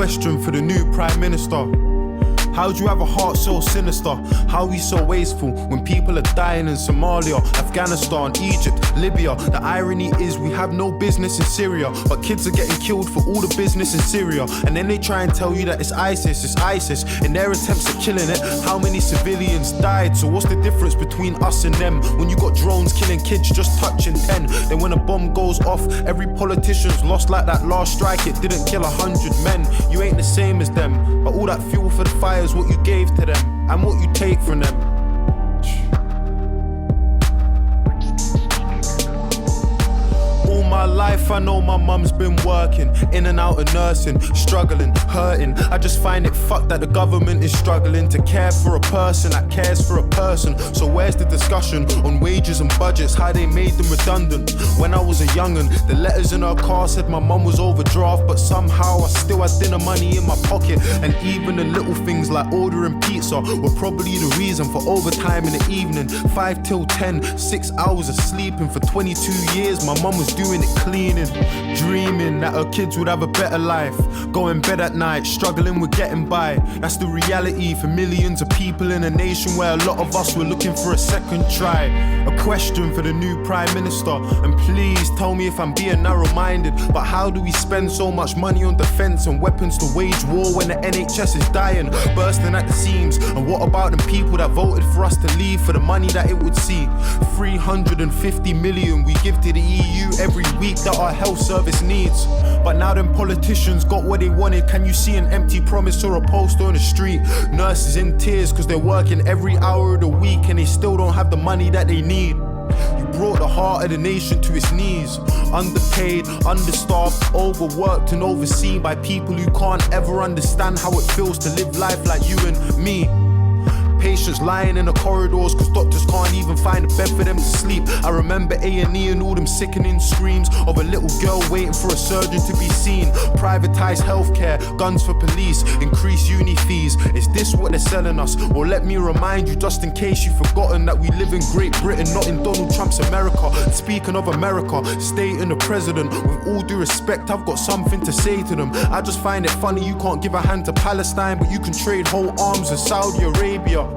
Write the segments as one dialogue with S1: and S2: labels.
S1: question for the new Prime Minister. How do you have a heart so sinister? How are we so wasteful when people are dying in Somalia, Afghanistan, Egypt, Libya? The irony is we have no business in Syria, but kids are getting killed for all the business in Syria. And then they try and tell you that it's ISIS. In their attempts at killing it, how many civilians died? So what's the difference between us and them? When you got drones killing kids just touching 10, then when a bomb goes off, every politician's lost like that last strike. It didn't kill 100 men. You ain't the same as them, but all that fuel for the fire is what you gave to them and what you take from them. All my life I know my mum's been working, in and out of nursing, struggling, hurting. I just find it fucked that the government is struggling to care for a person that cares for a person. So where's the discussion on wages and budgets, how they made them redundant? When I was a young'un, the letters in her car said my mum was overdraft, but somehow I still had dinner money in my pocket. And even the little things like ordering pizza were probably the reason for overtime in the evening. 5 till 10, 6 hours of sleeping. For 22 years my mum was doing it cleaning, dreaming that her kids would have a better life, going bed at night, struggling with getting by. That's the reality for millions of people in a nation where a lot of us were looking for a second try. A question for the new Prime Minister, and please tell me if I'm being narrow-minded, but how do we spend so much money on defence and weapons to wage war when the NHS is dying, bursting at the seams? And what about the people that voted for us to leave for the money that it would see? 350 million we give to the EU every week that our health service needs. But now them politicians got what they wanted. Can you see an empty promise or a poster on the street? Nurses in tears cause they're working every hour of the week and they still don't have the money that they need. You brought the heart of the nation to its knees. Underpaid, understaffed, overworked and overseen by people who can't ever understand how it feels to live life like you and me. Patients lying in the corridors cause doctors can't even find a bed for them to sleep. I remember A&E and all them sickening screams of a little girl waiting for a surgeon to be seen. Privatised healthcare, guns for police, increased uni fees. Is this what they're selling us? Or let me remind you, just in case you've forgotten, that we live in Great Britain, not in Donald Trump's America. And speaking of America, stating the president, with all due respect, I've got something to say to them. I just find it funny you can't give a hand to Palestine, but you can trade whole arms with Saudi Arabia.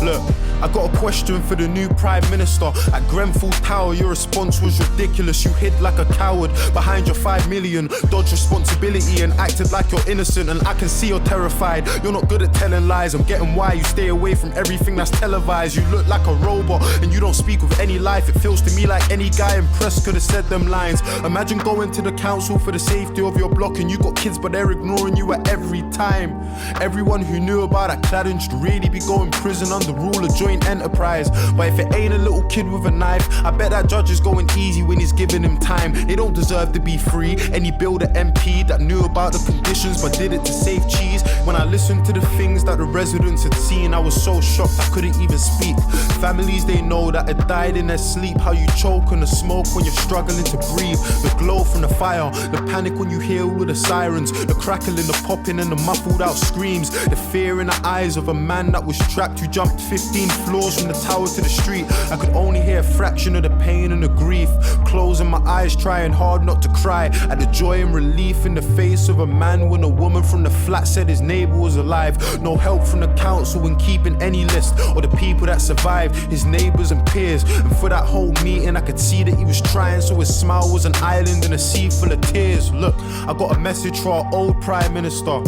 S1: Look, I got a question for the new Prime Minister. At Grenfell Tower, your response was ridiculous. You hid like a coward behind your 5 million, dodged responsibility and acted like you're innocent. And I can see you're terrified. You're not good at telling lies. I'm getting why you stay away from everything that's televised. You look like a robot and you don't speak with any life. It feels to me like any guy in press could have said them lines. Imagine going to the council for the safety of your block and you got kids but they're ignoring you at every time. Everyone who knew about that cladding should really be going prison under rule of joint enterprise. But if it ain't a little kid with a knife, I bet that judge is going easy when he's giving him time. They don't deserve to be free. Any builder MP that knew about the conditions but did it to save cheese. When I listened to the things that the residents had seen, I was so shocked I couldn't even speak. Families they know that had died in their sleep. How you choke on the smoke when you're struggling to breathe. The glow from the fire, the panic when you hear all the sirens, the crackling, the popping and the muffled out screams. The fear in the eyes of a man that was trapped who jumped 15 floors from the tower to the street. I could only hear a fraction of the pain and the grief. Closing my eyes, trying hard not to cry at the joy and relief in the face of a man when a woman from the flat said his neighbour was alive. No help from the council in keeping any list or the people that survived, his neighbours and peers. And for that whole meeting I could see that he was trying, so his smile was an island in a sea full of tears. Look, I got a message for our old Prime Minister,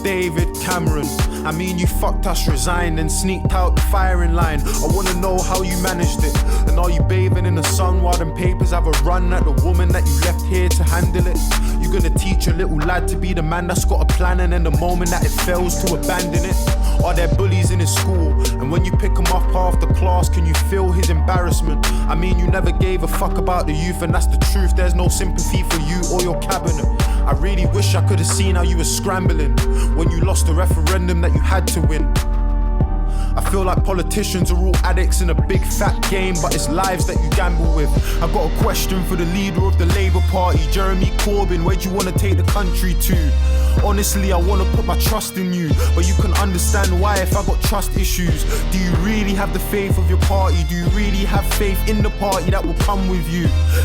S1: David Cameron. I mean, you fucked us, resigned and sneaked out the firing line. I wanna know how you managed it. And are you bathing in the sun while them papers have a run at the woman that you left here to handle it? You gonna teach your little lad to be the man that's got a plan, and then the moment that it fails to abandon it? Are there bullies in his school? And when you pick him up after class, can you feel his embarrassment? I mean, you never gave a fuck about the youth, and that's the truth. There's no sympathy for you or your cabinet. I really wish I could have seen how you were scrambling when you lost the referendum that you had to win. I feel like politicians are all addicts in a big fat game, but it's lives that you gamble with. I got a question for the leader of the Labour Party, Jeremy Corbyn, where do you want to take the country to? Honestly, I want to put my trust in you, but you can understand why if I got trust issues. Do you really have the faith of your party? Do you really have faith in the party that will come with you?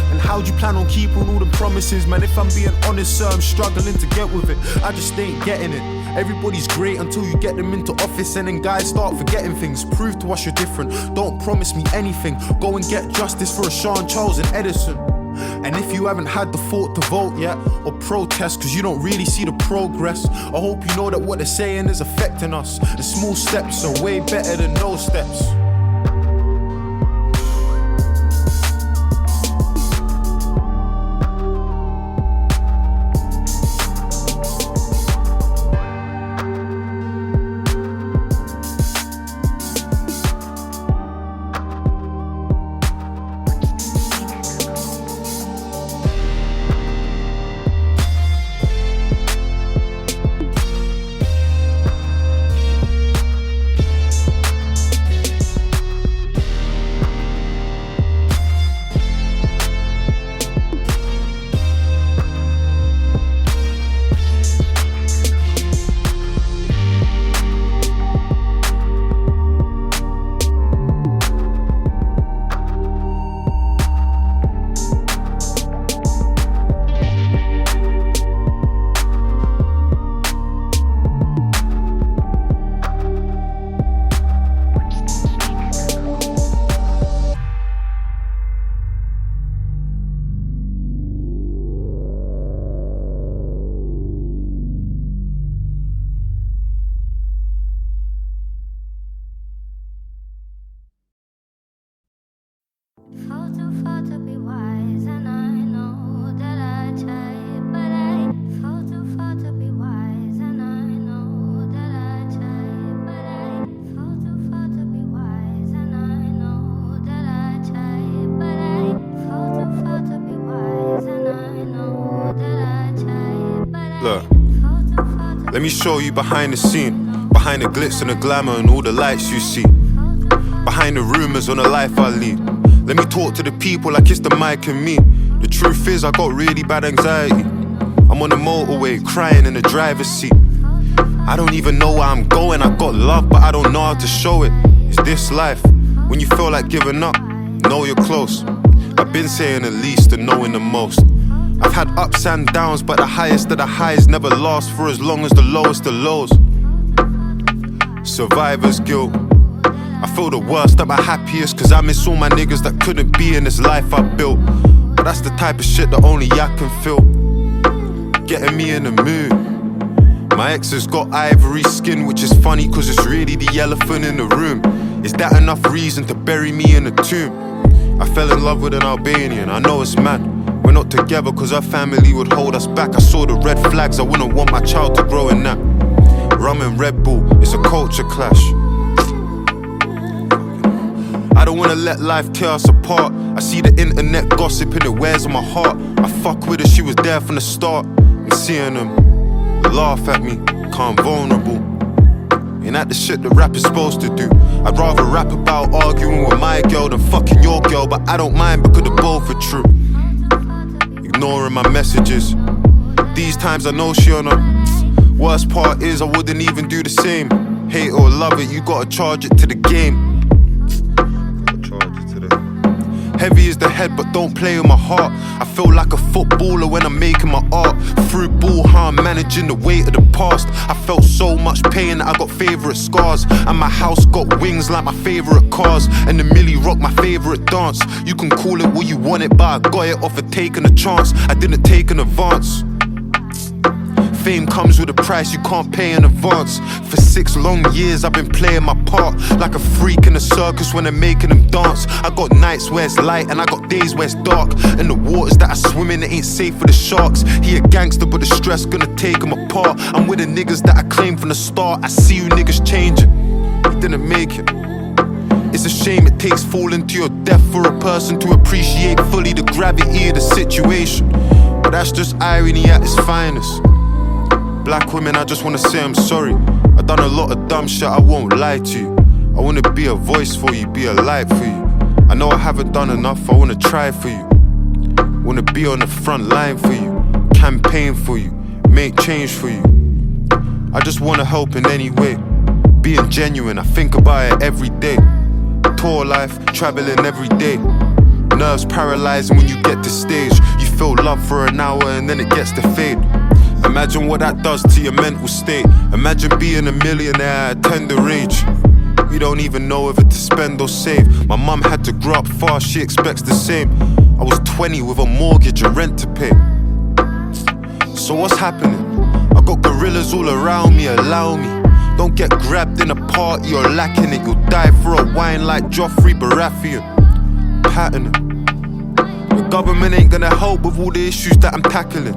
S1: And how do you plan on keeping all the promises? Man, if I'm being honest, sir, I'm struggling to get with it. I just ain't getting it. Everybody's great until you get them into office, and then guys start forgetting things. Prove to us you're different. Don't promise me anything. Go and get justice for a Sean Charles and Edison. And if you haven't had the thought to vote yet or protest cause you don't really see the progress, I hope you know that what they're saying is affecting us. The small steps are way better than no steps. Look, let me show you behind the scene, behind the glitz and the glamour and all the lights you see, behind the rumors on the life I lead. Let me talk to the people like it's the mic and me. The truth is I got really bad anxiety. I'm on the motorway crying in the driver's seat. I don't even know where I'm going. I got love but I don't know how to show it. It's this life. When you feel like giving up, know you're close. I've been saying the least and knowing the most. I've had ups and downs, but the highest of the highs never last for as long as the lowest of lows. Survivor's guilt. I feel the worst at my happiest cause I miss all my niggas that couldn't be in this life I built. But that's the type of shit that only I can feel. Getting me in the mood. My ex has got ivory skin, which is funny cause it's really the elephant in the room. Is that enough reason to bury me in a tomb? I fell in love with an Albanian, I know it's mad. We're not together cause our family would hold us back. I saw the red flags, I wouldn't want my child to grow in that. Rum and Red Bull, it's a culture clash. I don't wanna let life tear us apart. I see the internet gossip and it wears on my heart. I fuck with her, she was there from the start. I'm seeing them laugh at me, calm vulnerable. Ain't that the shit that rap is supposed to do? I'd rather rap about arguing with my girl than fucking your girl, but I don't mind because the both are true. Ignoring my messages. These times I know she on her. Worst part is I wouldn't even do the same. Hate or love it, you gotta charge it to the game. Heavy is the head, but don't play with my heart. I feel like a footballer when I'm making my art. Through ball, how I'm managing the weight of the past. I felt so much pain that I got favourite scars. And my house got wings like my favourite cars. And the Millie rock my favourite dance. You can call it what you want it, but I got it off of taking a chance. I didn't take an advance. Fame comes with a price you can't pay in advance. For 6 long years I've been playing my part like a freak in a circus when they're making them dance. I got nights where it's light and I got days where it's dark. And the waters that I swim in, it ain't safe for the sharks. He a gangster but the stress gonna take him apart. I'm with the niggas that I claimed from the start. I see you niggas changing, you didn't make it. It's a shame it takes falling to your death for a person to appreciate fully the gravity of the situation. But that's just irony at its finest. Black women, I just wanna say I'm sorry. I done a lot of dumb shit, I won't lie to you. I wanna be a voice for you, be a light for you. I know I haven't done enough, I wanna try for you. Wanna be on the front line for you, campaign for you, make change for you. I just wanna help in any way, being genuine, I think about it every day. Tour life, traveling every day. Nerves paralyzing when you get to stage. You feel love for an hour and then it gets to fade. Imagine what that does to your mental state. Imagine being a millionaire at a tender age. You don't even know whether to spend or save. My mum had to grow up fast, she expects the same. I was 20 with a mortgage and rent to pay. So what's happening? I got gorillas all around me, allow me. Don't get grabbed in a party or lacking it. You'll die for a wine like Joffrey Baratheon. Patterning. The government ain't gonna help with all the issues that I'm tackling.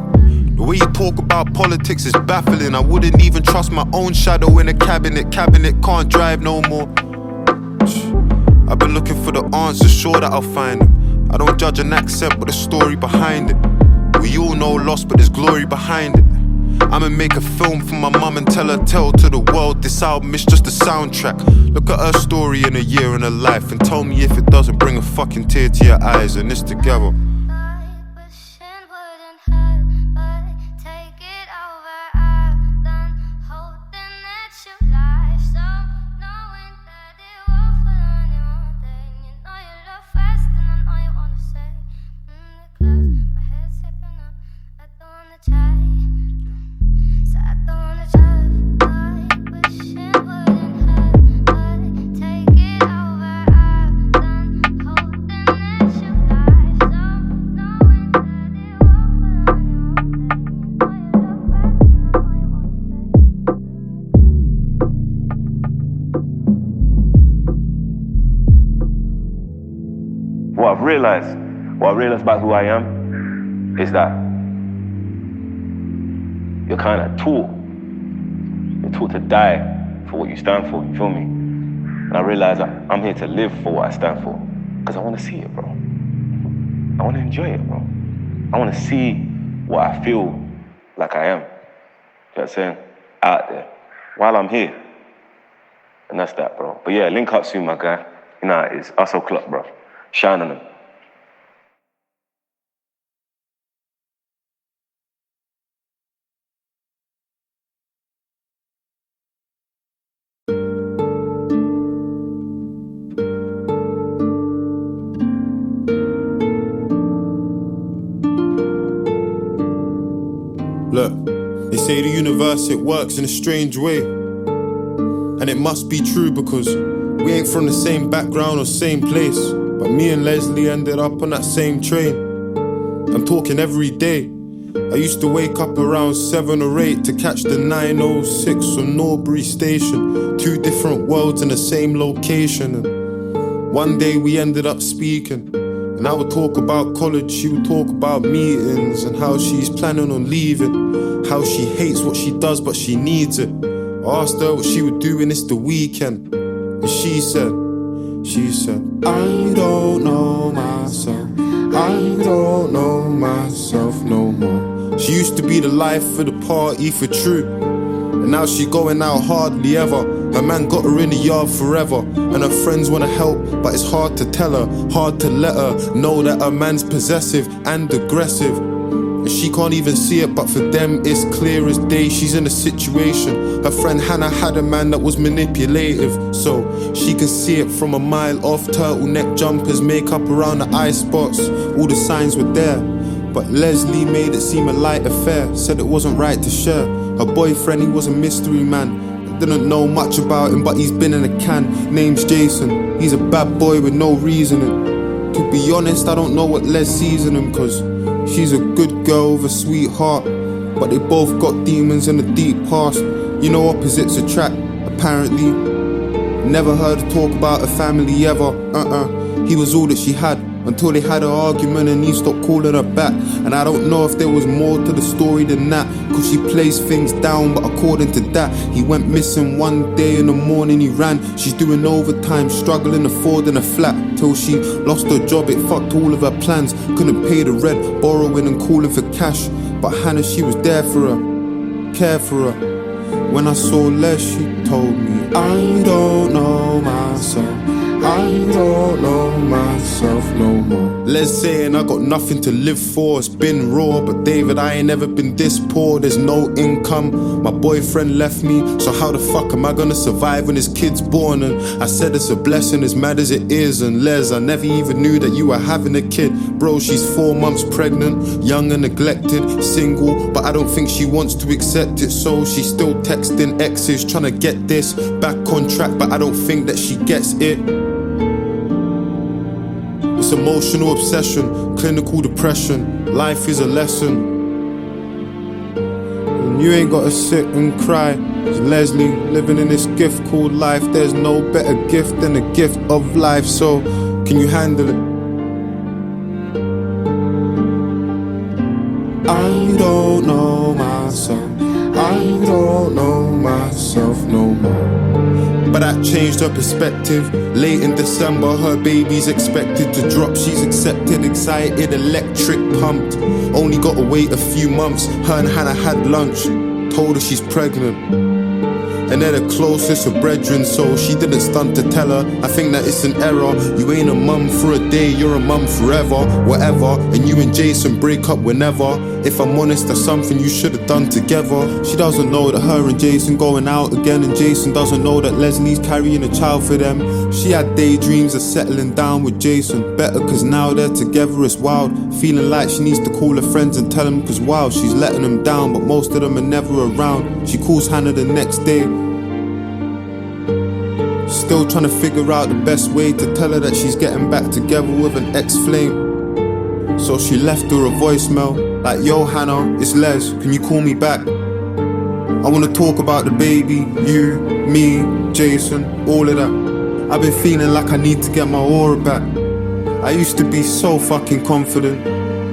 S1: The way you talk about politics is baffling. I wouldn't even trust my own shadow in a cabinet. Cabinet can't drive no more. I've been looking for the answers, sure that I'll find them. I don't judge an accent but the story behind it. We all know loss but there's glory behind it. I'ma make a film for my mum and tell her tale to the world. This album is just a soundtrack. Look at her story in a year in her life and tell me if it doesn't bring a fucking tear to your eyes. And this together.
S2: What I realized about who I am is that you're kind of taught. You're taught to die for what you stand for, you feel me? And I realized that I'm here to live for what I stand for. Because I want to see it, bro. I want to enjoy it, bro. I want to see what I feel like I am. You know what I'm saying? Out there. While I'm here. And that's that, bro. But yeah, link up soon, my guy. You know how it is. Us o'clock, bro. Shine on them.
S1: Look, they say the universe, it works in a strange way. And it must be true because we ain't from the same background or same place. But me and Leslie ended up on that same train. I'm talking every day. I used to wake up around 7 or 8 to catch the 906 on Norbury Station. 2 different worlds in the same location. And one day we ended up speaking. And I would talk about college, she would talk about meetings and how she's planning on leaving, how she hates what she does but she needs it. I asked her what she would do when it's the weekend, and she said, I don't know myself, I don't know myself no more. She used to be the life of the party for true, and now she going out hardly ever. Her man got her in the yard forever, and her friends wanna help, but it's hard to tell her, hard to let her know that her man's possessive and aggressive. And she can't even see it, but for them it's clear as day. She's in a situation. Her friend Hannah had a man that was manipulative, so she can see it from a mile off. Turtleneck jumpers, makeup around the eye spots, all the signs were there. But Leslie made it seem a light affair, said it wasn't right to share. Her boyfriend, he was a mystery man. Didn't know much about him, but he's been in a can. Name's Jason, he's a bad boy with no reasoning. To be honest, I don't know what Les sees in him, cause she's a good girl with a sweet heart, but they both got demons in a deep past. You know opposites attract, apparently. Never heard her talk about her family ever, He was all that she had, until they had an argument and he stopped calling her back. And I don't know if there was more to the story than that, cause she plays things down, but according to that, he went missing one day in the morning, he ran. She's doing overtime, struggling affording a flat, till she lost her job, it fucked all of her plans. Couldn't pay the rent, borrowing and calling for cash. But Hannah, she was there for her, care for her. When I saw Les, she told me, I don't know my myself. I don't know myself no more. Les saying I got nothing to live for, it's been raw. But David, I ain't never been this poor, there's no income. My boyfriend left me, so how the fuck am I gonna survive when his kid's born? And I said it's a blessing as mad as it is. And Les, I never even knew that you were having a kid. Bro, she's 4 months pregnant, young and neglected, single, but I don't think she wants to accept it. So she's still texting exes, trying to get this back on track, but I don't think that she gets it. It's emotional obsession, clinical depression, life is a lesson. And you ain't gotta sit and cry. It's Leslie, living in this gift called life. There's no better gift than a gift of life. So, can you handle it? I don't know myself. I don't know myself no more. But that changed her perspective. Late in December, her baby's expected to drop. She's accepted, excited, electric, pumped. Only gotta wait a few months. Her and Hannah had lunch. Told her she's pregnant. And they're the closest of brethren, so she didn't stunt to tell her. I think that it's an error. You ain't a mum for a day, you're a mum forever. Whatever, and you and Jason break up whenever. If I'm honest, that's something you should have done together. She doesn't know that her and Jason going out again, and Jason doesn't know that Leslie's carrying a child for them. She had daydreams of settling down with Jason. Better cause now they're together, it's wild. Feeling like she needs to call her friends and tell them cause wow, she's letting them down, but most of them are never around. She calls Hannah the next day, still trying to figure out the best way to tell her that she's getting back together with an ex-flame. So she left her a voicemail, like, yo Hannah, it's Les, can you call me back? I wanna talk about the baby, you, me, Jason, all of that. I've been feeling like I need to get my aura back. I used to be so fucking confident,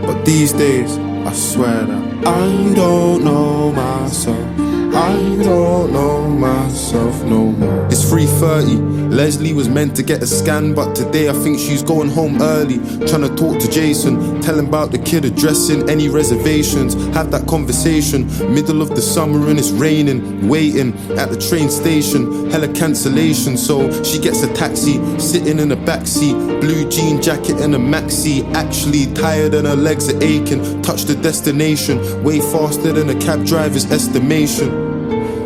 S1: but these days, I swear that I don't know myself. I don't know myself no more. It's 3:30. Leslie was meant to get a scan, but today I think she's going home early. Trying to talk to Jason, tell him about the kid, addressing any reservations. Have that conversation. Middle of the summer and it's raining. Waiting at the train station. Hella cancellation, so she gets a taxi. Sitting in the backseat, blue jean jacket and a maxi. Actually tired and her legs are aching. Touch the destination, way faster than a cab driver's estimation.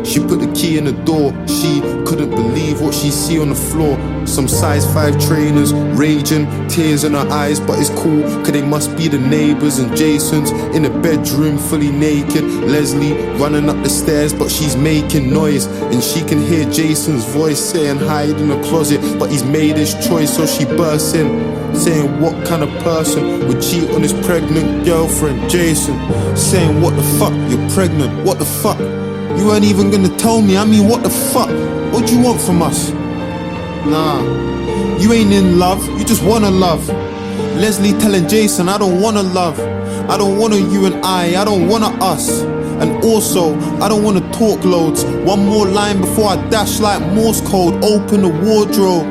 S1: She put the key in the door. She couldn't believe what she see on the floor. Some size 5 trainers, raging, tears in her eyes, but it's cool, cause they must be the neighbors. And Jason's in the bedroom, fully naked. Leslie running up the stairs, but she's making noise. And she can hear Jason's voice saying hide in the closet, but he's made his choice, so she bursts in, saying what kind of person would cheat on his pregnant girlfriend? Jason, saying what the fuck, you're pregnant, what the fuck? You weren't even gonna tell me, I mean what the fuck? What do you want from us? Nah, you ain't in love, you just wanna love. Leslie telling Jason, I don't wanna love. I don't wanna you and I don't wanna us. And also, I don't wanna talk loads. One more line before I dash like Morse code. Open the wardrobe.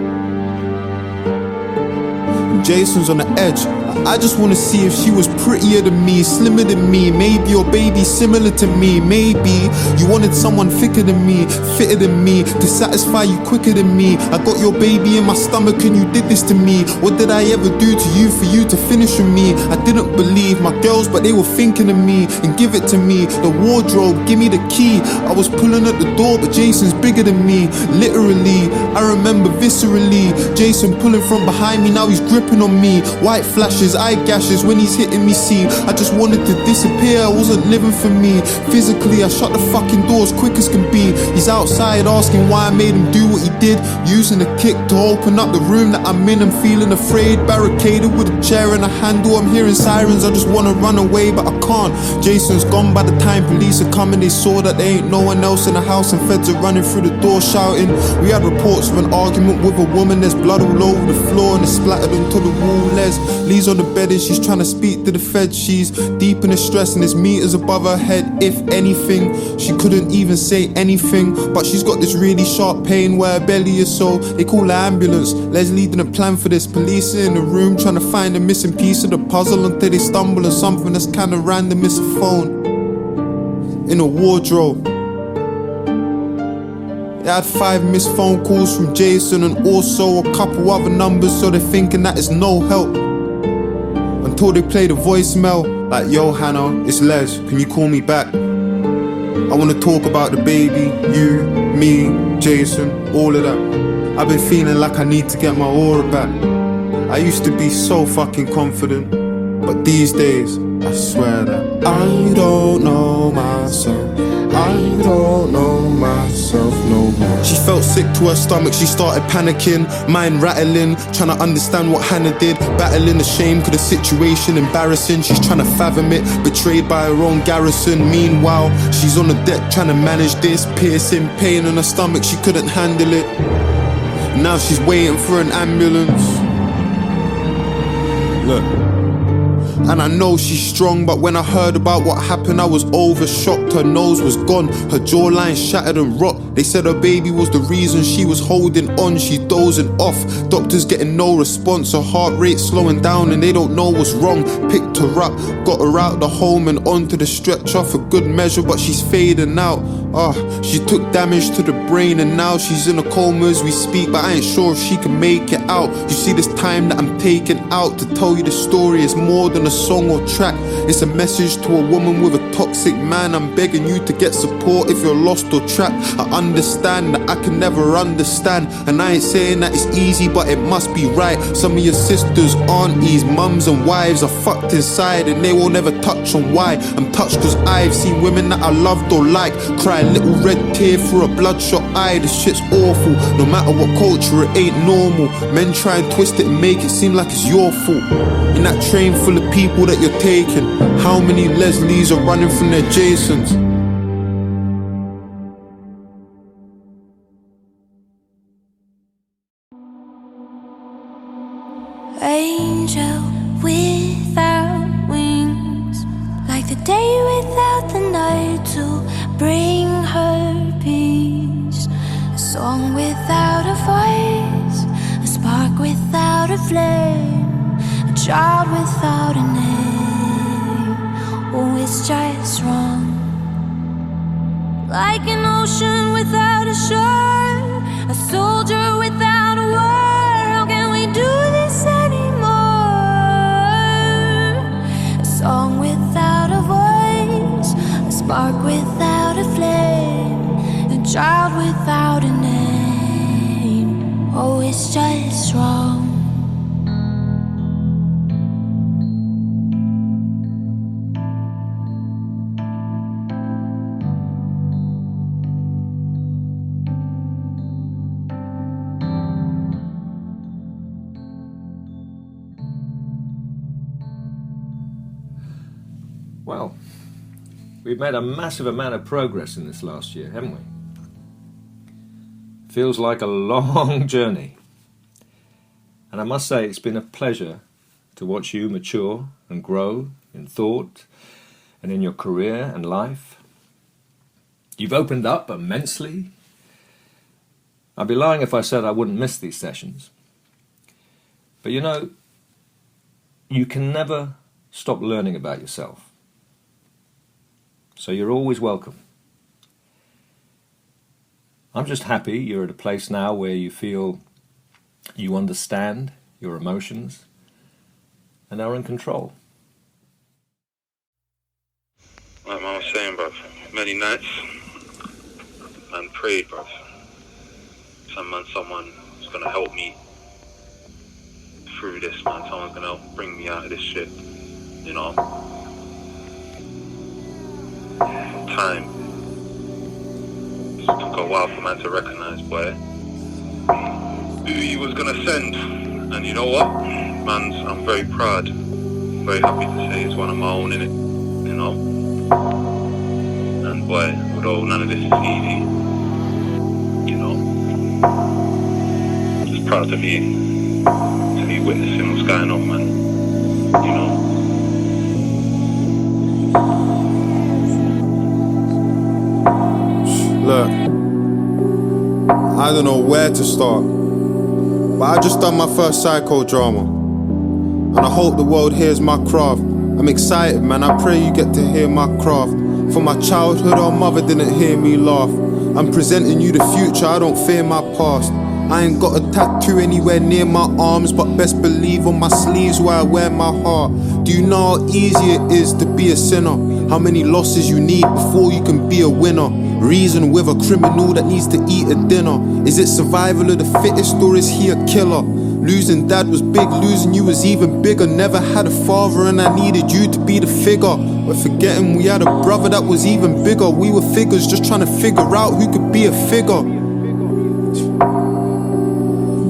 S1: And Jason's on the edge. I just wanna see if she was prettier than me, slimmer than me, maybe your baby similar to me. Maybe you wanted someone thicker than me, fitter than me, to satisfy you quicker than me. I got your baby in my stomach and you did this to me. What did I ever do to you for you to finish with me? I didn't believe my girls, but they were thinking of me. And give it to me, the wardrobe, give me the key. I was pulling at the door, but Jason's bigger than me. Literally, I remember viscerally, Jason pulling from behind me, now he's gripping on me. White flashes, eye gashes when he's hitting me, see. I just wanted to disappear, I wasn't living for me. Physically, I shut the fucking doors quick as can be. He's outside asking why I made him do what he did, using a kick to open up the room that I'm in. I'm feeling afraid, barricaded with a chair and a handle. I'm hearing sirens, I just wanna run away, but I can't. Jason's gone by the time police are coming. They saw that there ain't no one else in the house, and feds are running through the door shouting. We had reports of an argument with a woman. There's blood all over the floor and it's splattered onto the wall. Leslie's on the bed and she's trying to speak to the feds. She's deep in the stress and there's meters above her head. If anything, she couldn't even say anything, but she's got this really sharp pain where her belly is, so they call an ambulance. Leslie didn't plan for this. Police are in the room trying to find a missing piece of the puzzle until they stumble on something that's kinda random. It's a phone in a wardrobe. They had 5 missed phone calls from Jason and also a couple other numbers, so they're thinking that it's no help. Until they play the voicemail, like, yo Hannah, it's Les, can you call me back? I wanna talk about the baby, you, me, Jason, all of that. I've been feeling like I need to get my aura back. I used to be so fucking confident, but these days, I swear that I don't know myself. I don't know myself no more. She felt sick to her stomach, she started panicking, mind rattling, trying to understand what Hannah did, battling the shame, cause the situation embarrassing. She's trying to fathom it, betrayed by her own garrison. Meanwhile, she's on the deck trying to manage this, piercing pain in her stomach, she couldn't handle it. Now she's waiting for an ambulance. Look, and I know she's strong, but when I heard about what happened, I was overshocked. Her nose was gone, her jawline shattered and rocked. They said her baby was the reason she was holding on. She's dozing off, doctors getting no response. Her heart rate slowing down and they don't know what's wrong. Picked her up, got her out the home and onto the stretcher for good measure, but she's fading out. She took damage to the brain and now she's in a coma as we speak, but I ain't sure if she can make it out. You see, this time that I'm taking out to tell you the story is more than a song or track. It's a message to a woman with a toxic man. I'm begging you to get support if you're lost or trapped. I understand that I can never understand, and I ain't saying that it's easy, but it must be right. Some of your sisters, aunties, mums and wives are fucked inside and they will never touch on why. I'm touched cause I've seen women that I loved or liked cry a little red tear for a bloodshot eye. This shit's awful, no matter what culture, it ain't normal. Men try and twist it and make it seem like it's your fault. In that train full of people that you're taking, how many Leslies are running from their Jasons?
S3: Angel without wings, like the day without the night, to bring her peace. A song without a voice, a spark without a flame, a child without a name. Oh, it's just wrong. Like an ocean without a shore, a soldier without a war. How can we do this anymore? A song without a voice, a spark without a flame, a child without a name. Oh, it's just wrong.
S4: Well, we've made a massive amount of progress in this last year, haven't we? Feels like a long journey. And I must say it's been a pleasure to watch you mature and grow in thought and in your career and life. You've opened up immensely. I'd be lying if I said I wouldn't miss these sessions. But you know, you can never stop learning about yourself. So you're always welcome. I'm just happy you're at a place now where you feel you understand your emotions and are in control.
S5: Like I was saying, bruv, many nights, man prayed, bruv. Someone's gonna help me through this, man. Someone's gonna help bring me out of this shit, you know. Time. It took a while for man to recognise, boy, who he was gonna send. And you know what, man, I'm very proud, very happy to say it's one of my own, innit, you know. And boy, although none of this is easy, you know, just proud to be witnessing what's going on, man, you know.
S1: Look, I don't know where to start, but I just done my first psychodrama, and I hope the world hears my craft. I'm excited, man, I pray you get to hear my craft. For my childhood, our mother didn't hear me laugh. I'm presenting you the future, I don't fear my past. I ain't got a tattoo anywhere near my arms, but best believe on my sleeves where I wear my heart. Do you know how easy it is to be a sinner? How many losses you need before you can be a winner? Reason with a criminal that needs to eat a dinner. Is it survival of the fittest or is he a killer? Losing dad was big, losing you was even bigger. Never had a father and I needed you to be the figure. But forgetting we had a brother that was even bigger. We were figures just trying to figure out who could be a figure.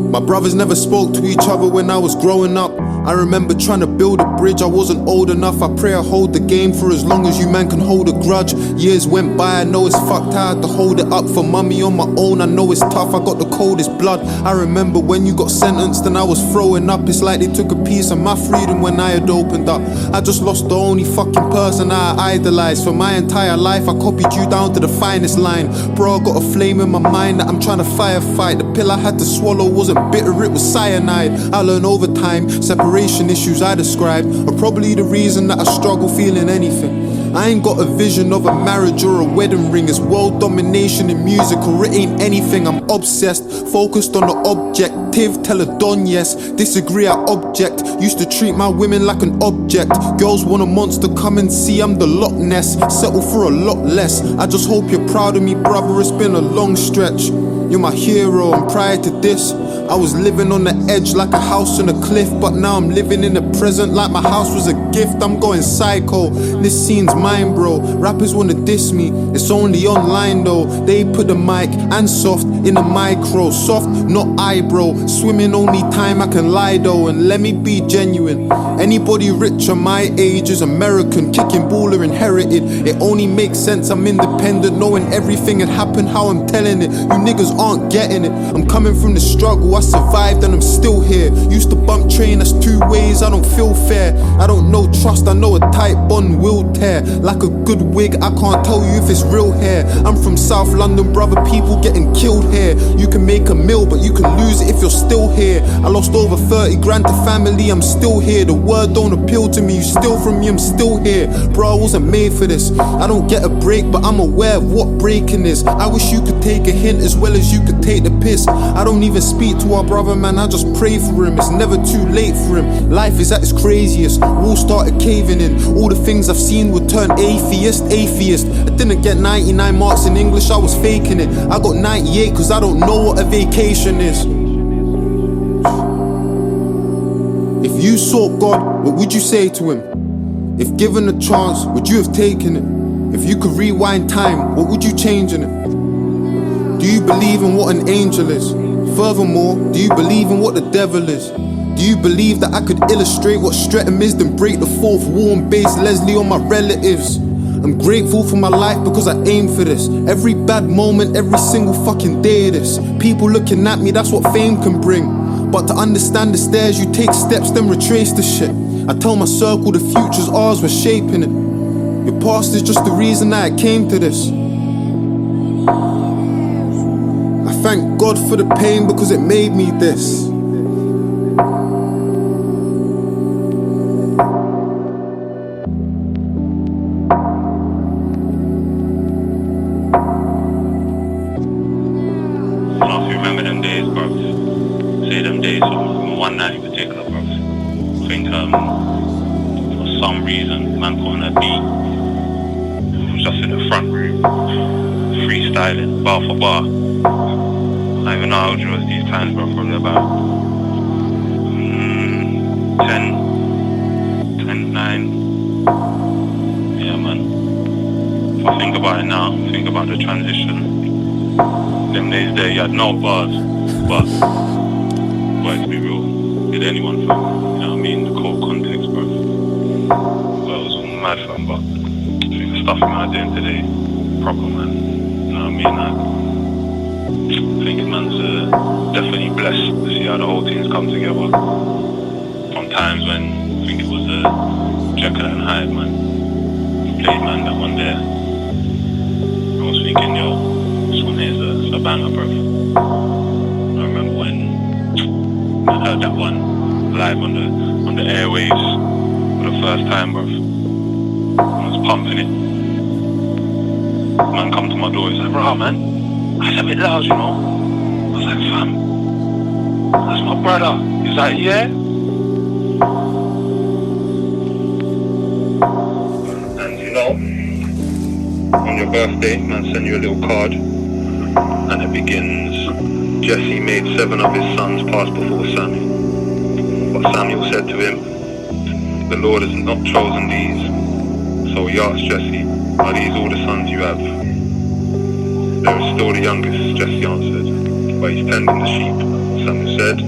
S1: My brothers never spoke to each other when I was growing up. I remember trying to build a bridge, I wasn't old enough. I pray I hold the game for as long as you man can hold a grudge. Years went by, I know it's fucked, I had to hold it up for mummy on my own. I know it's tough, I got the coldest blood. I remember when you got sentenced and I was throwing up. It's like they took a piece of my freedom when I had opened up. I just lost the only fucking person I idolized. For my entire life I copied you down to the finest line. Bro, I got a flame in my mind that I'm trying to firefight. The pill I had to swallow wasn't bitter, it was cyanide. I learned over time, separation issues I described are probably the reason that I struggle feeling anything. I ain't got a vision of a marriage or a wedding ring. It's world domination in music or it ain't anything. I'm obsessed, focused on the objective. Tell a don yes, disagree I object. Used to treat my women like an object. Girls want a monster, come and see I'm the Loch Ness. Settle for a lot less. I just hope you're proud of me, brother, it's been a long stretch. You're my hero, and prior to this I was living on the edge like a house on a cliff. But now I'm living in the present like my house was a gift. I'm going psycho, this scene's mine, bro. Rappers wanna diss me, it's only online though. They put the mic and soft in the micro. Soft, not eyebrow. Swimming only time I can lie though. And let me be genuine, anybody rich on my age is American. Kicking ball or inherited, it only makes sense I'm independent. Knowing everything had happened how I'm telling it. You niggas aren't getting it. I'm coming from the struggle, I survived and I'm still here. Used to bump train, that's two ways, I don't feel fair. I don't know trust, I know a tight bond will tear. Like a good wig, I can't tell you if it's real hair. I'm from South London, brother, people getting killed here. You can make a meal, but you can lose it if you're still here. I lost over 30 grand to family, I'm still here. The word don't appeal to me, you steal from me, I'm still here. Bro, I wasn't made for this. I don't get a break, but I'm aware of what breaking is. I wish you could take a hint as well as you could take the piss. I don't even speak to our brother, man, I just pray for him. It's never too late for him. Life is at its craziest, walls started caving in. All the things I've seen would turn atheist. I didn't get 99 marks in English, I was faking it. I got 98 cause I don't know what a vacation is. If you sought God, what would you say to him? If given a chance, would you have taken it? If you could rewind time, what would you change in it? Do you believe in what an angel is? Furthermore, do you believe in what the devil is? Do you believe that I could illustrate what Streatham is, then break the fourth wall and base Leslie on my relatives? I'm grateful for my life because I aim for this. Every bad moment, every single fucking day of this. People looking at me, that's what fame can bring. But to understand the stairs, you take steps, then retrace the shit. I tell my circle the future's ours, we're shaping it. Your past is just the reason that I came to this. I thank God for the pain because it made me this.
S5: One night in particular, bro. I think for some reason, man put on a beat. I was just in the front room, freestyling, bar for bar. I don't even know how old you was these times, bro. Probably about 10, 9. Yeah, man. If I think about it now, think about the transition. Them days there, you had no bars, but to be real, with anyone, fam. You know what I mean? The core context, bro. Well, it was all mad, fam, but I think the stuff I'm doing today, proper, man. You know what I mean? I think man's definitely blessed to see how the whole thing's come together. From times when I think it was Jekyll and Hyde, man. Played, man, that one there. I was thinking, yo, this one here's a banger, bro. I remember when I heard that one live on the airwaves for the first time, bro. I was pumping it. Man come to my door, he's like, bro, man, I was a bit loud, you know. I was like, fam, that's my brother. He was like, yeah. And you know, on your birthday, man, send you a little card, and it begins, Jesse made 7 of his sons pass before Samuel. But Samuel said to him, the Lord has not chosen these. So he asked Jesse, are these all the sons you have? There is still the youngest, Jesse answered, but he's tending the sheep. Samuel said,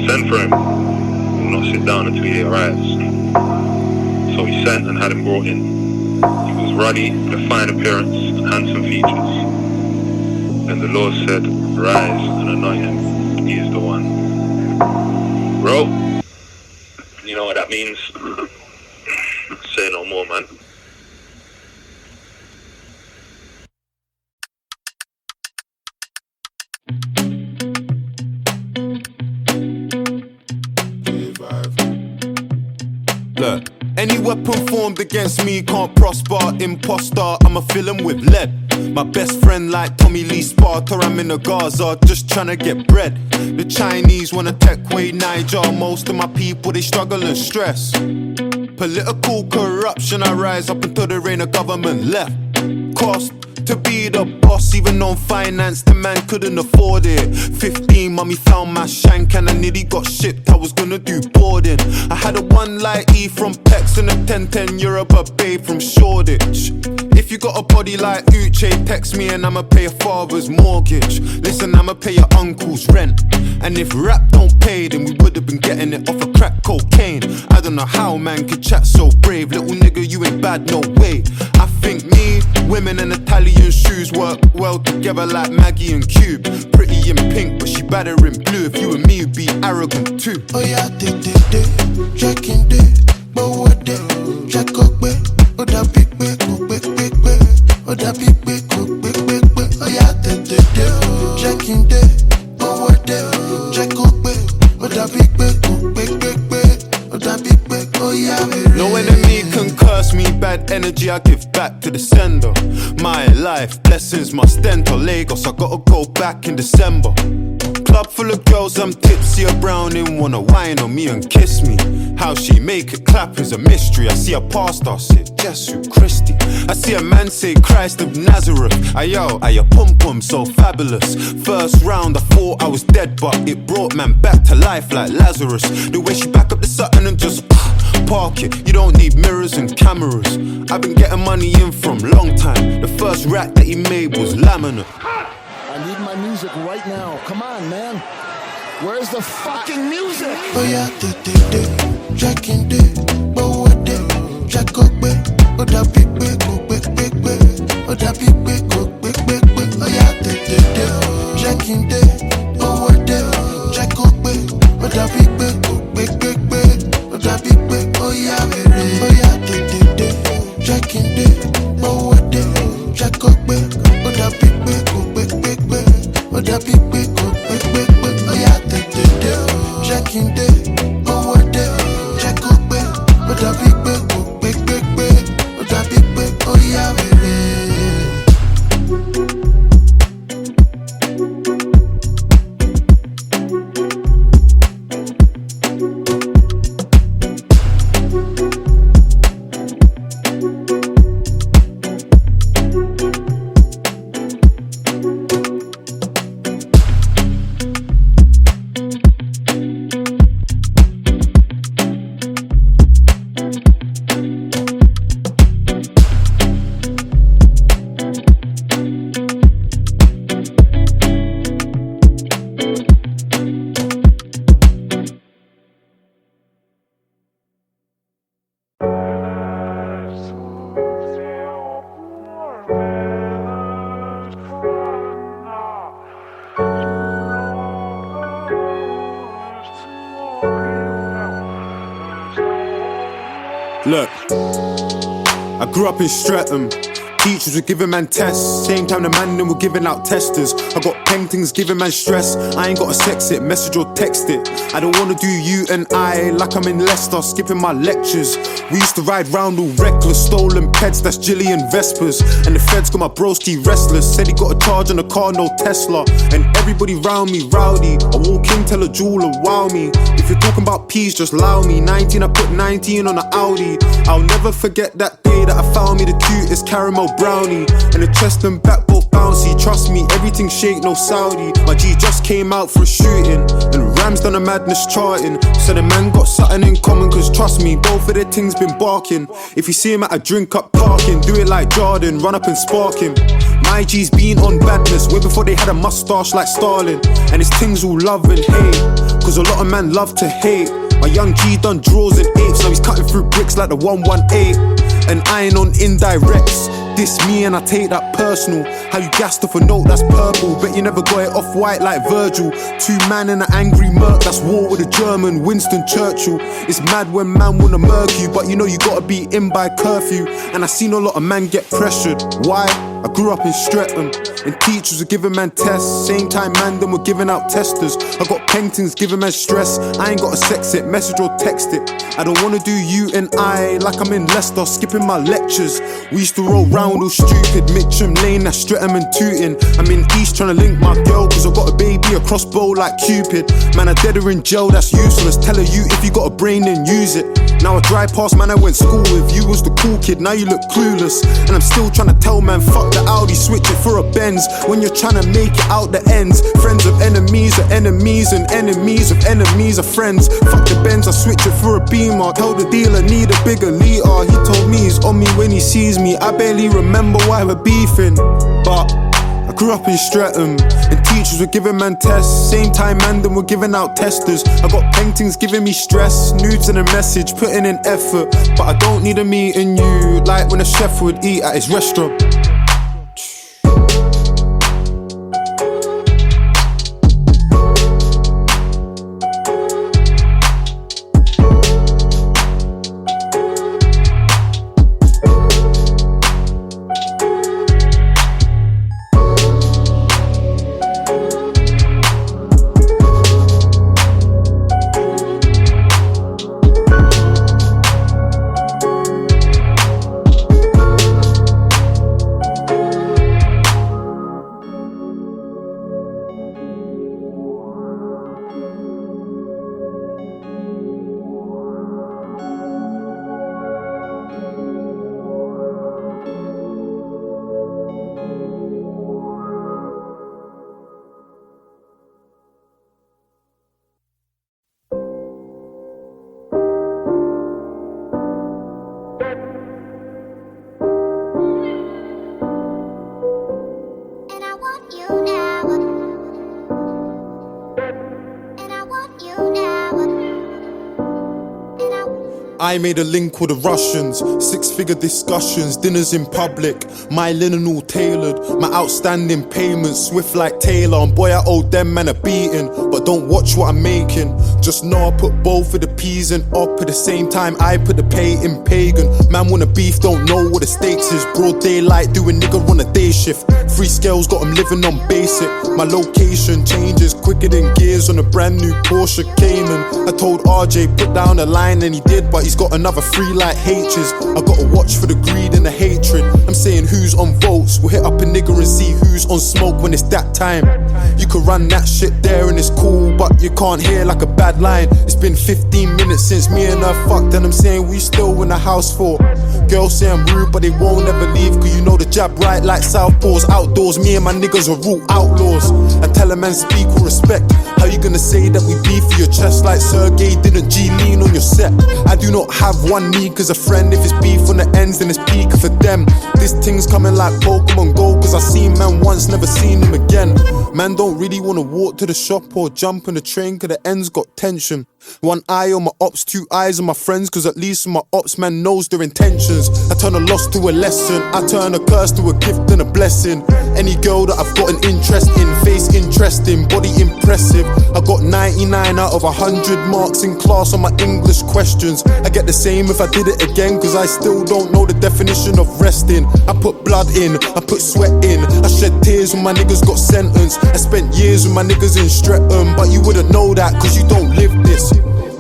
S5: send for him. He will not sit down until he arrives. So he sent and had him brought in. He was ruddy, with a fine appearance and handsome features. Then the Lord said, rise and anoint him. He is the one. Bro, you know what that means? Say no more, man.
S1: Look, any weapon formed against me can't prosper. Imposter, I'ma fill him with lead. My best friend like Tommy Lee Sparta, I'm in the Gaza, just tryna get bread. The Chinese wanna take away Niger. Most of my people, they struggle and stress. Political corruption, I rise up until there ain't a government left. Cost to be the boss, even on finance, the man couldn't afford it. 15, mommy found my shank and I nearly got shipped, I was gonna do boarding. I had a 1 light E from Pex and a 1010 Europe, a babe from Shoreditch. If you got a body like Uche, text me and I'ma pay your father's mortgage. Listen, I'ma pay your uncle's rent. And if rap don't pay, then we would've been getting it off of crack cocaine. I don't know how man could chat so brave. Little nigga, you ain't bad, no way. I think me, women and Italian shoes work well together like Maggie and Cube. Pretty in pink, but she better in blue. If you and me would be arrogant too.
S6: Oh yeah, checking but what check up, oh that big, oh that big, oh yeah, checking but what check up, oh that big, oh that big, oh yeah.
S1: No enemy can curse me, bad energy I give back to the sender. My life, blessings must enter Lagos, I gotta go back in December. Club full of girls, I'm tipsy, a browning, wanna whine on me and kiss me. How she make it clap is a mystery. I see a pastor say, Jesu Christi. I see a man say, Christ of Nazareth. Ayo, pum pum, so fabulous. First round, I thought I was dead, but it brought man back to life like Lazarus. The way she back up the Sutton and just park it. You don't need mirrors and cameras. I've been getting money in from long time. The first rack that he made was laminate.
S7: I need my music right now. Come on, man. Where's the fucking music?
S6: Oh yeah, checking but what check up, oh that big, oh that big, oh yeah, checking but what check up, oh that big, oh that big, oh yeah, checking but what check up, oh that big, oh that big, oh yeah, checking but what check up, oh that big, oh yeah,
S1: Look, I grew up in Streatham, teachers were giving man tests. Same time the man them were giving out testers. I got paintings giving man stress. I ain't gotta sex it, message or text it. I don't wanna do you and I like I'm in Leicester, skipping my lectures. We used to ride round all reckless, stolen pets, that's Jillian Vespers. And the feds got my broski restless. Said he got a charge on the car, no Tesla. And everybody round me rowdy. I walk in, tell a jeweler, wow me. If you're talking about peace, just allow me. 19, I put 19 on an Audi. I'll never forget that day that I found me the cutest caramel brownie. And the chest and back both bouncy. Trust me, everything shake, no Saudi. My G just came out for a shooting, and Ram's done a madness charting. So the man got something in common, cause trust me, both of their things been barking. If you see him at a drink up parking, do it like Jordan, run up and spark him. My G's been on badness way before they had a mustache like Stalin. And his things all love and hate, cause a lot of man love to hate. My young G done draws and apes, now he's cutting through bricks like the 118. And I ain't on indirects. Diss me and I take that personal. How you gassed off a note that's purple, bet you never got it off white like Virgil. Two man in an angry murk, that's war with a German, Winston Churchill. It's mad when man wanna murk you, but you know you gotta be in by curfew. And I seen a lot of man get pressured. Why? I grew up in Streatham, and teachers were giving man tests. Same time man them were giving out testers. I got paintings giving man stress. I ain't gotta sex it, message or text it. I don't wanna do you and I like I'm in Leicester, skipping my lectures. We used to roll round all stupid, Mitcham Lane, that's Streatham and Tooting. I'm in East trying to link my girl, cause I got a baby, a crossbow like Cupid. Man, I dead her in jail, that's useless. Tell her you, if you got a brain then use it. Now I drive past man I went school with. You was the cool kid, now you look clueless. And I'm still trying to tell man, fuck the Audi, switch it for a Benz. When you're trying to make it out the ends, friends of enemies are enemies, and enemies of enemies are friends. Fuck the Benz, I switch it for a Beamer. Tell the dealer need a bigger liter. He told me he's on me when he sees me. I barely remember why we're beefing, but I grew up in Streatham, and teachers were giving man tests. Same time man them were giving out testers. I got paintings giving me stress, nudes and a message, putting in effort. But I don't need a meeting you, like when a chef would eat at his restaurant. I made a link with the Russians, 6-figure discussions, dinners in public, my linen all tailored, my outstanding payments swift like Taylor. And boy, I owe them man a beating, but don't watch what I'm making. Just know I put both of the P's in up at the same time. I put the pay in pagan. Man wanna beef, don't know what the stakes is. Broad daylight, doing nigga on a day shift. Free scales, got him living on basic. My location changes quicker than gears on a brand new Porsche Cayman. I told RJ put down the line and he did, but he's got another 3 like H's. I gotta watch for the greed and the hatred. I'm saying who's on votes, we'll hit up a nigga and see who's on smoke when it's that time. You can run that shit there and it's cool, but you can't hear like a bad line. It's been 15 minutes since me and her fucked, and I'm saying we still in the house for. Girls say I'm rude, but they won't ever leave, cause you know the jab right like southpaws. Outdoors, me and my niggas are real outlaws. I tell a man speak with respect. How you gonna say that we beef for your chest like Sergey didn't G-lean on your set? I do not have one need cause a friend. If it's beef on the ends then it's peak for them. This thing's coming like Pokemon Go, cause I seen man once, never seen him again. Man don't really wanna walk to the shop or jump on the train cause the ends got tension. One eye on my ops, 2 eyes on my friends, cause at least my ops man knows their intentions. I turn a loss to a lesson, I turn a curse to a gift and a blessing. Any girl that I've got an interest in, face interest interesting, body impressive. I got 99 out of 100 marks in class on my English questions. I get the same if I did it again, cause I still don't know the definition of resting. I put blood in, I put sweat in, I shed tears when my niggas got sentenced. I spent years with my niggas in Streatham, but you wouldn't know that cause you don't live this.